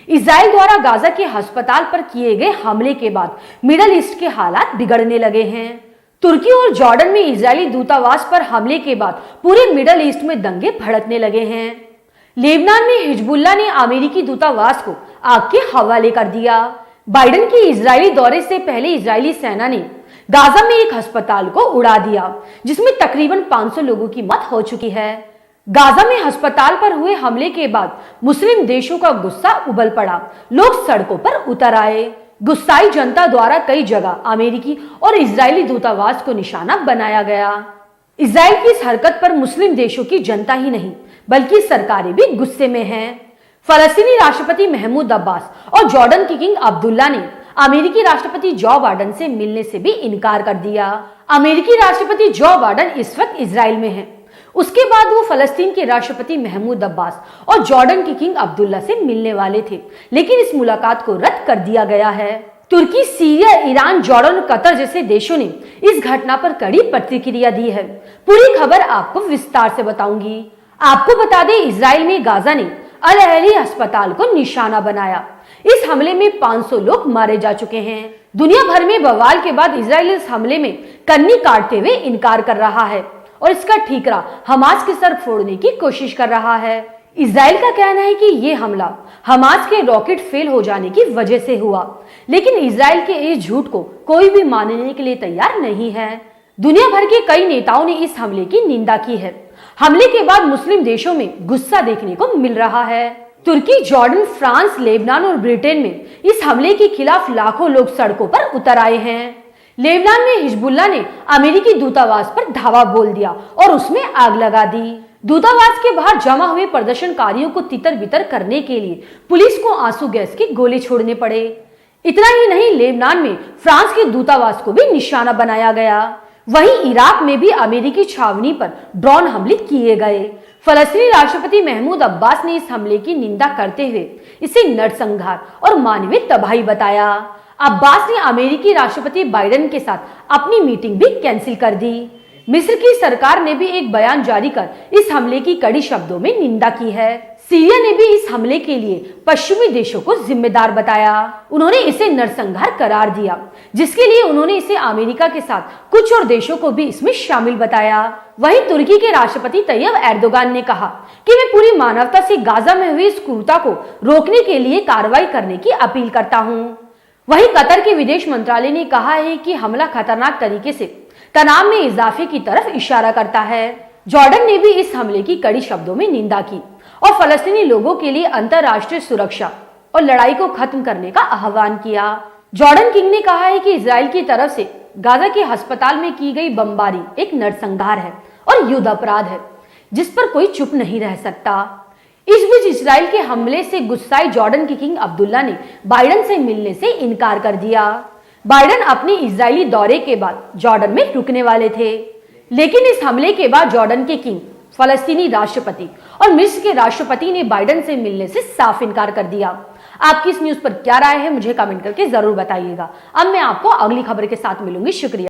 Israel द्वारा Gaza के अस्पताल पर किए गए हमले के बाद मिडल ईस्ट के हालात बिगड़ने लगे हैं। तुर्की और जॉर्डन में इजरायली दूतावास पर हमले के बाद पूरे मिडल ईस्ट में दंगे भड़कने लगे हैं। लेबनान में हिजबुल्लाह ने अमेरिकी दूतावास को आग के हवाले कर दिया। बाइडेन के इजरायली दौरे से पहले इजरायली सेना ने गाजा में एक अस्पताल को उड़ा दिया, जिसमें तकरीबन 500 लोगों की मौत हो चुकी है। गाजा में अस्पताल पर हुए हमले के बाद मुस्लिम देशों का गुस्सा उबल पड़ा। लोग सड़कों पर उतर आए। गुस्साई जनता द्वारा कई जगह अमेरिकी और इजरायली दूतावास को निशाना बनाया गया। इजराइल की इस हरकत पर मुस्लिम देशों की जनता ही नहीं बल्कि सरकारें भी गुस्से में हैं। फलस्तीनी राष्ट्रपति महमूद अब्बास और जॉर्डन के किंग अब्दुल्ला ने अमेरिकी राष्ट्रपति जो बाइडेन से मिलने से भी इनकार कर दिया। अमेरिकी राष्ट्रपति जो बाइडेन इस वक्त इजराइल में हैं। उसके बाद वो फलस्तीन के राष्ट्रपति महमूद अब्बास और जॉर्डन के किंग अब्दुल्ला से मिलने वाले थे, लेकिन इस मुलाकात को रद्द कर दिया गया है। तुर्की, सीरिया, ईरान, जॉर्डन और कतर जैसे देशों ने इस घटना पर कड़ी प्रतिक्रिया दी है। पूरी खबर आपको विस्तार से बताऊंगी। आपको बता दें, इजराइल में गाजा ने अल अहली अस्पताल को निशाना बनाया। इस हमले में 500 लोग मारे जा चुके हैं। दुनिया भर में बवाल के बाद इजराइल इस हमले में कन्नी काटते हुए इनकार कर रहा है और इसका ठीकरा हमास के सर फोड़ने की कोशिश कर रहा है। इजराइल का कहना है कि यह हमला हमास के रॉकेट फेल हो जाने की वजह से हुआ, लेकिन इजराइल के इस झूठ को कोई भी मानने के लिए तैयार नहीं है। दुनिया भर के कई नेताओं ने इस हमले की निंदा की है। हमले के बाद मुस्लिम देशों में गुस्सा देखने को मिल रहा है। तुर्की, जॉर्डन, फ्रांस, लेबनान और ब्रिटेन में इस हमले के खिलाफ लाखों लोग सड़कों पर उतर आए हैं। लेबनान में हिजबुल्लाह ने अमेरिकी दूतावास पर धावा बोल दिया और उसमें आग लगा दी। दूतावास के बाहर जमा हुए प्रदर्शनकारियों को तितर बितर करने के लिए पुलिस को आंसू गैस के गोले छोड़ने पड़े। इतना ही नहीं, लेबनान में फ्रांस के दूतावास को भी निशाना बनाया गया। वहीं इराक में भी अमेरिकी छावनी पर ड्रोन हमले किए गए। फलस्तीनी राष्ट्रपति महमूद अब्बास ने इस हमले की निंदा करते हुए इसे नरसंहार और मानवीय तबाही बताया। अब्बास ने अमेरिकी राष्ट्रपति बाइडेन के साथ अपनी मीटिंग भी कैंसिल कर दी। मिस्र की सरकार ने भी एक बयान जारी कर इस हमले की कड़ी शब्दों में निंदा की है। सीरिया ने भी इस हमले के लिए पश्चिमी देशों को जिम्मेदार बताया। उन्होंने इसे नरसंहार करार दिया, जिसके लिए उन्होंने इसे अमेरिका के साथ कुछ और देशों को भी इसमें शामिल बताया। वहीं तुर्की के राष्ट्रपति तैयब एर्दोगान ने कहा कि मैं पूरी मानवता से गाजा में हुई इस क्रूरता को रोकने के लिए कार्रवाई करने की अपील करता हूँ। वहीं कतर के विदेश मंत्रालय ने कहा है कि हमला खतरनाक तरीके से तनाव में इजाफे की तरफ इशारा करता है। जॉर्डन ने भी इस हमले की कड़ी शब्दों में निंदा की और फलस्तीनी लोगों के लिए अंतर्राष्ट्रीय सुरक्षा और लड़ाई को खत्म करने का आह्वान किया। जॉर्डन किंग ने कहा है कि इजराइल की तरफ से गाजा के अस्पताल में की गई बमबारी एक नरसंहार है और युद्ध अपराध है, जिस पर कोई चुप नहीं रह सकता। इस बीच इजराइल के हमले से गुस्साए जॉर्डन के किंग अब्दुल्ला ने बाइडेन से मिलने से इनकार कर दिया। बाइडेन अपने इजरायली दौरे के बाद जॉर्डन में रुकने वाले थे, लेकिन इस हमले के बाद जॉर्डन के किंग, फलस्तीनी राष्ट्रपति और मिस्र के राष्ट्रपति ने बाइडेन से मिलने से साफ इनकार कर दिया। आपकी इस न्यूज पर क्या राय है, मुझे कमेंट करके जरूर बताइएगा। अब मैं आपको अगली खबर के साथ मिलूंगी। शुक्रिया।